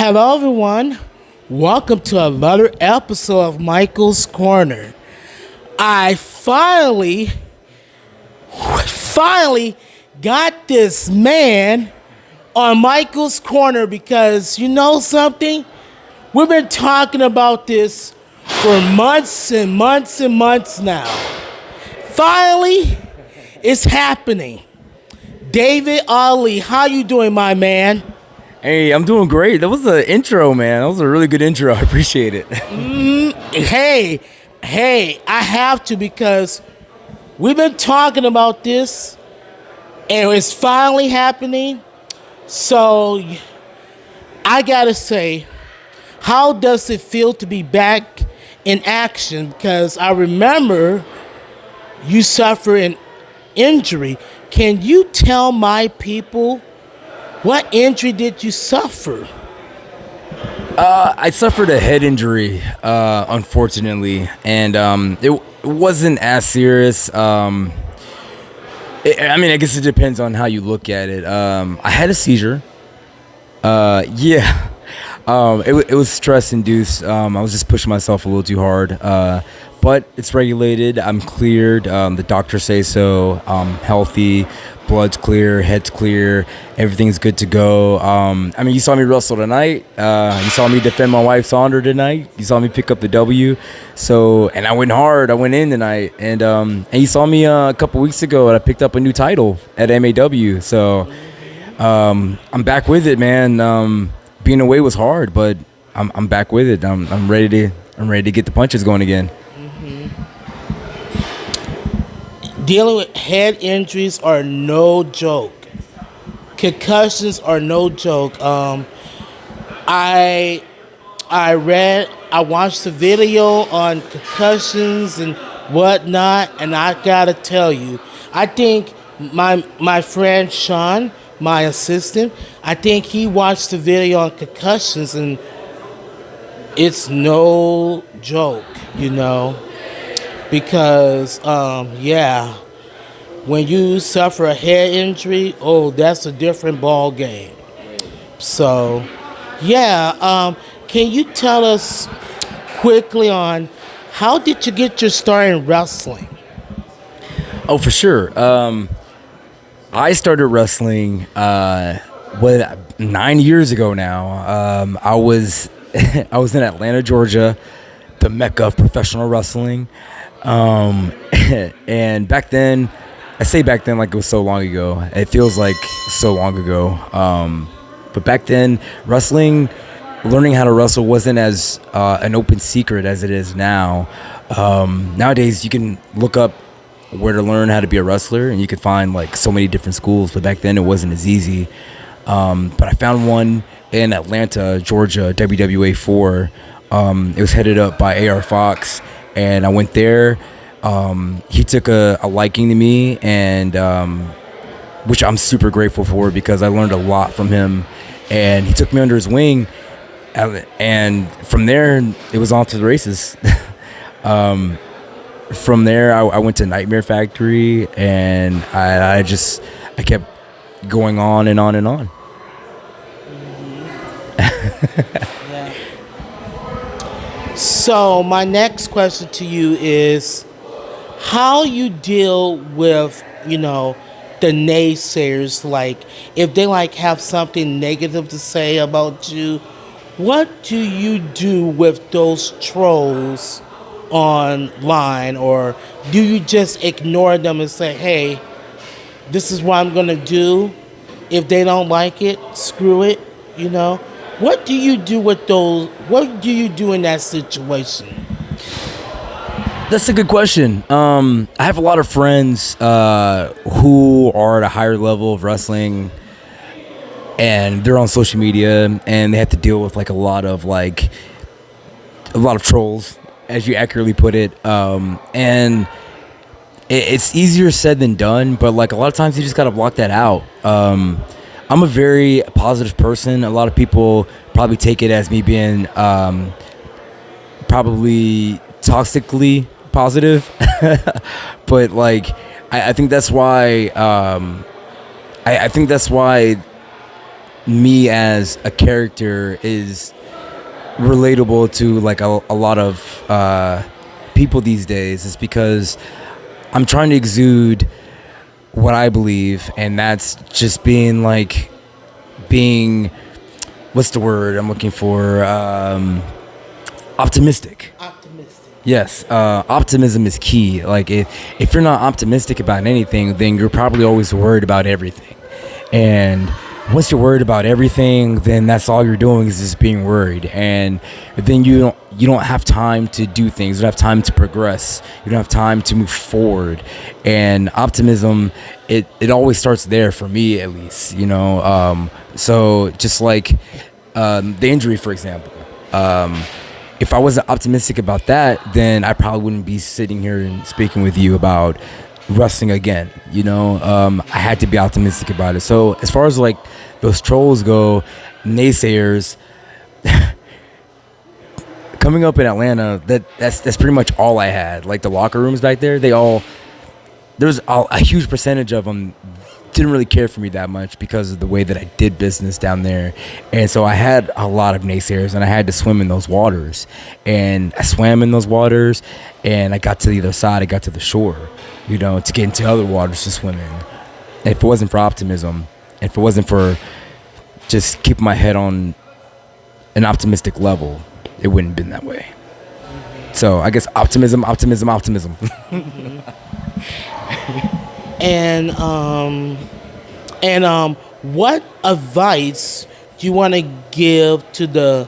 Hello, everyone. Welcome to another episode of Michael's Corner. I finally got this man on Michael's Corner because you know something? We've been talking about this for months and months and months now. Finally, it's happening. David Ali, how you doing, my man? Hey, I'm doing great. That was the intro, man. That was a really good intro. I appreciate it. Hey, I have to because we've been talking about this and it's finally happening. So I gotta say, how does it feel to be back in action? Because I remember you suffered an injury. Can you tell my people what injury did you suffer? I suffered a head injury, unfortunately, and it wasn't as serious. I guess it depends on how you look at it. I had a seizure. Yeah. It was stress induced. I was just pushing myself a little too hard. But it's regulated. I'm cleared. The doctors say so. I'm healthy. Blood's clear. Head's clear. Everything's good to go. You saw me wrestle tonight. You saw me defend my wife's honor tonight. You saw me pick up the W. And I went hard. I went in tonight. And you saw me a couple weeks ago, and I picked up a new title at MAW. So I'm back with it, man. Being away was hard, but I'm back with it. I'm ready to get the punches going again. Dealing with head injuries are no joke. Concussions are no joke. I watched the video on concussions and whatnot, and I gotta tell you, I think my friend Sean, my assistant, I think he watched the video on concussions, and it's no joke, because when you suffer a head injury, that's a different ball game. So can you tell us quickly on how did you get your start in wrestling? Oh, for sure. I started wrestling 9 years ago now. I was in Atlanta, Georgia, the mecca of professional wrestling. And back then, I say back then like it was so long ago. It feels like so long ago. But back then, learning how to wrestle wasn't as an open secret as it is now. Nowadays, you can look up where to learn how to be a wrestler, and you could find like so many different schools. But back then, it wasn't as easy. But I found one in Atlanta, Georgia, WWA 4. It was headed up by AR Fox, and I went there. He took a liking to me, and which I'm super grateful for because I learned a lot from him. And he took me under his wing, and from there, it was on to the races. From there, I went to Nightmare Factory, and I kept going on and on and on. Yeah. So my next question to you is how you deal with, the naysayers, like if they have something negative to say about you, what do you do with those trolls online, or do you just ignore them and say, hey, this is what I'm gonna do? If they don't like it, screw it, What do you do with those? What do you do in that situation? That's a good question. I have a lot of friends who are at a higher level of wrestling, and they're on social media, and they have to deal with a lot of trolls, as you accurately put it. And it's easier said than done, but a lot of times you just gotta block that out. I'm a very positive person. A lot of people probably take it as me being probably toxically positive, but I think that's why I think that's why me as a character is relatable to like a lot of people these days is because I'm trying to exude what I believe, and that's just being what's the word I'm looking for? Optimistic. Optimistic. Yes, optimism is key. Like if you're not optimistic about anything, then you're probably always worried about everything. And once you're worried about everything, then that's all you're doing is just being worried. And then you don't have time to do things. You don't have time to progress. You don't have time to move forward. And optimism, it always starts there for me, at least. You know, so just like the injury, for example. If I wasn't optimistic about that, then I probably wouldn't be sitting here and speaking with you about wrestling again. You know, I had to be optimistic about it. So as far as like those trolls go, naysayers, coming up in Atlanta, that's pretty much all I had. Like the locker rooms back there, there's a huge percentage of them didn't really care for me that much because of the way that I did business down there. And so I had a lot of naysayers, and I had to swim in those waters. And I swam in those waters, and I got to the other side. I got to the shore, you know, to get into other waters to swim in. And if it wasn't for optimism, if it wasn't for just keeping my head on an optimistic level, it wouldn't have been that way. So I guess optimism. And what advice do you want to give to the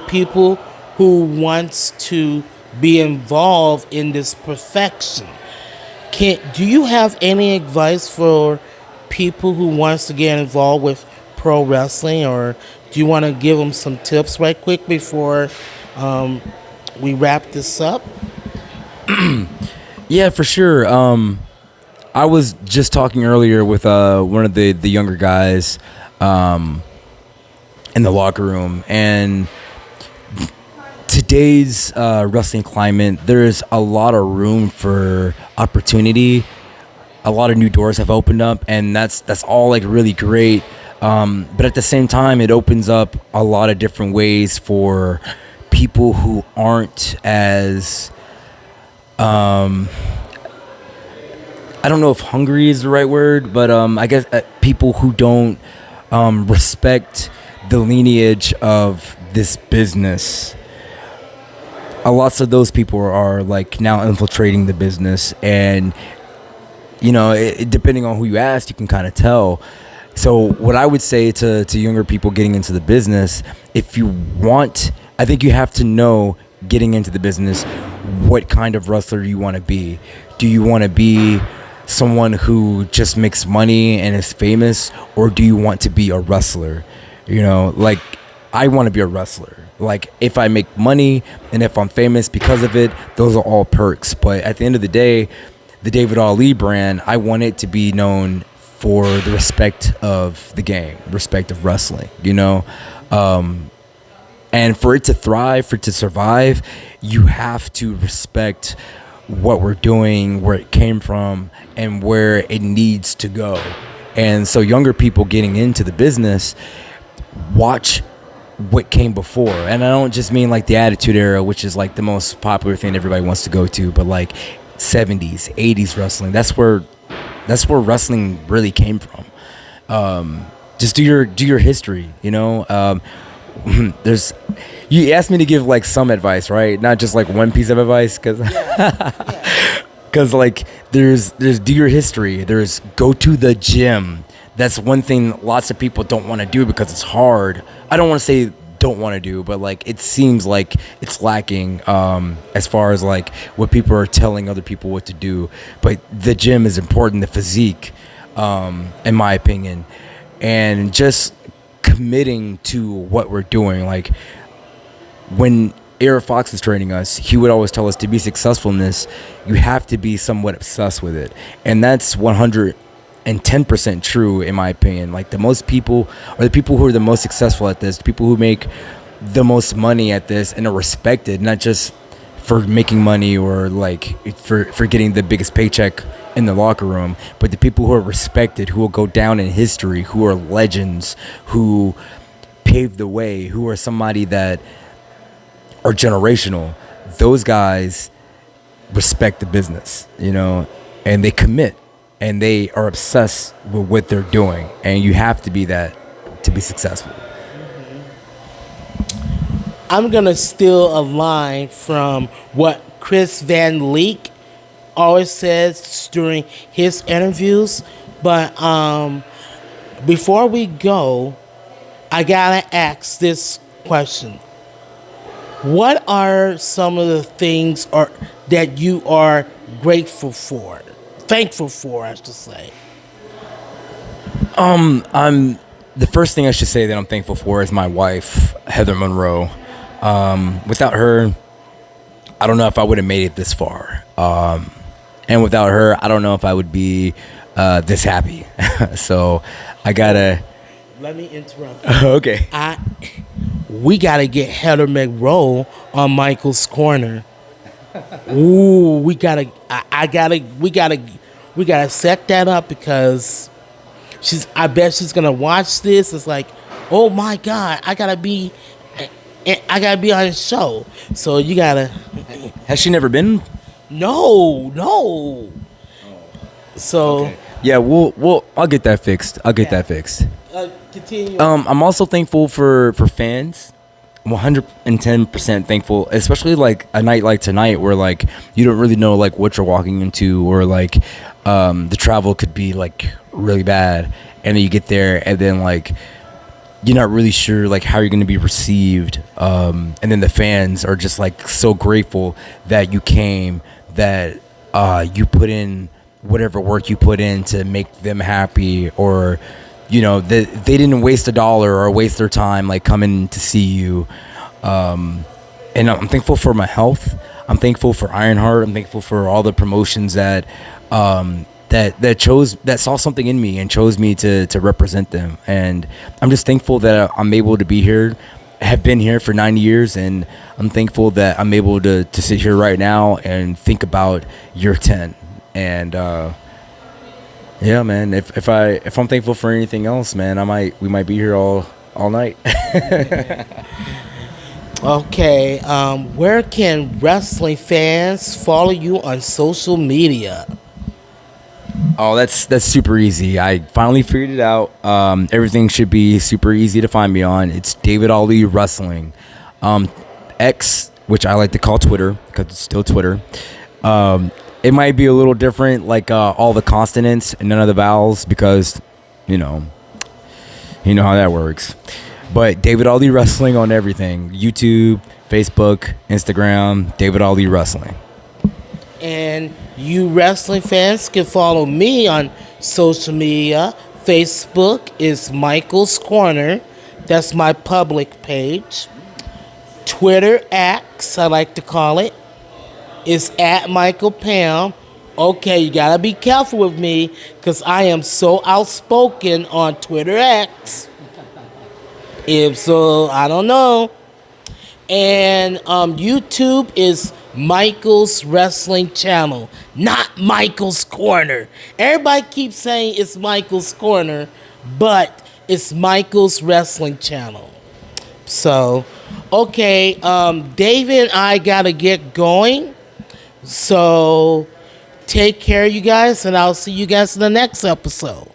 people who wants to be involved in this profession? Do you have any advice for people who wants to get involved with pro wrestling, or do you want to give them some tips right quick before we wrap this up? Yeah, for sure. I was just talking earlier with one of the younger guys in the locker room, and today's wrestling climate, there's a lot of room for opportunity. A lot of new doors have opened up, and that's all like really great. But at the same time, it opens up a lot of different ways for people who aren't as I don't know if hungry is the right word, but I guess people who don't respect the lineage of this business. Lots of those people are like now infiltrating the business, and you know, depending on who you ask, you can kind of tell. So what I would say to younger people getting into the business, if you want, I think you have to know getting into the business what kind of wrestler you want to be. Do you want to be someone who just makes money and is famous, or do you want to be a wrestler? You know, like I want to be a wrestler. Like if I make money and if I'm famous because of it, those are all perks. But at the end of the day, the David Ali brand, I want it to be known for the respect of the game, respect of wrestling, you know? And for it to thrive, for it to survive, you have to respect what we're doing, where it came from, and where it needs to go. And so younger people getting into the business, watch what came before. And I don't just mean like the Attitude Era, which is like the most popular thing everybody wants to go to, but like 70s, 80s wrestling. That's where wrestling really came from. Just do your history, you know? You asked me to give like some advice, right? Not just like one piece of advice, because like there's do your history. There's go to the gym. That's one thing lots of people don't want to do because it's hard. I don't want to say don't want to do, but like it seems like it's lacking as far as like what people are telling other people what to do. But the gym is important, the physique, in my opinion, and just committing to what we're doing. Like when Eric Fox was training us, he would always tell us to be successful in this, you have to be somewhat obsessed with it. And that's 110% true in my opinion. Like the most people, or the people who are the most successful at this, the people who make the most money at this and are respected, not just for making money or like for getting the biggest paycheck in the locker room, but the people who are respected, who will go down in history, who are legends, who paved the way, who are somebody that are generational, those guys respect the business, and they commit and they are obsessed with what they're doing. And you have to be that to be successful. I'm going to steal a line from what Chris Van Leek always says during his interviews. But before we go, I got to ask this question. What are some of the things that you are thankful for, I should say? I'm the first thing I should say that I'm thankful for is my wife, Heather Monroe. Without her, I don't know if I would have made it this far. And without her, I don't know if I would be this happy. So I gotta. Let me interrupt. Okay. We gotta get Heather Monroe on Michael's Corner. Ooh, we gotta set that up because I bet she's gonna watch this. It's like, oh my God, I gotta be on the show. So you gotta. Has she never been? No. So. Okay. Yeah, I'll get that fixed. That fixed. Continue. I'm also thankful for fans. I'm 110% thankful, especially like a night like tonight where like you don't really know like what you're walking into, or like the travel could be like really bad, and then you get there and then like you're not really sure like how you're going to be received, and then the fans are just like so grateful that you came, that you put in whatever work you put in to make them happy, or they didn't waste $1 or waste their time like coming to see you. And I'm thankful for my health. I'm thankful for Ironheart. I'm thankful for all the promotions that saw something in me and chose me to represent them. And I'm just thankful that I'm able to be here. I have been here for 9 years, and I'm thankful that I'm able to sit here right now and think about year 10. And yeah, man. If I'm thankful for anything else, man, we might be here all night. Okay. Where can wrestling fans follow you on social media? Oh, that's super easy. I finally figured it out. Everything should be super easy to find me on. It's David Ali Wrestling. X, which I like to call Twitter because it's still Twitter. It might be a little different, like all the consonants and none of the vowels, because you know how that works. But David Ali Wrestling on everything: YouTube, Facebook, Instagram. David Ali Wrestling. And you wrestling fans can follow me on social media. Facebook is Michael's Corner. That's my public page. Twitter X, I like to call it, is at Michael Pam. Okay, you gotta be careful with me because I am so outspoken on Twitter X. If so, I don't know. And YouTube is Michael's Wrestling Channel, not Michael's Corner. Everybody keeps saying it's Michael's Corner, but it's Michael's Wrestling Channel. So, okay, David and I gotta get going. So, take care, you guys, and I'll see you guys in the next episode.